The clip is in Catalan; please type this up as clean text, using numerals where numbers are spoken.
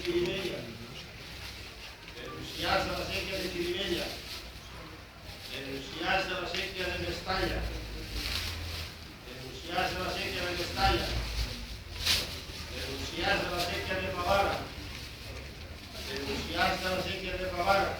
Xirivella, denunciats de la séquia de Xirivella, denunciats de la séquia de Mestalla, denunciats de la séquia de Mestalla, denunciats de la séquia de Favara, denunciats de la séquia de Favara,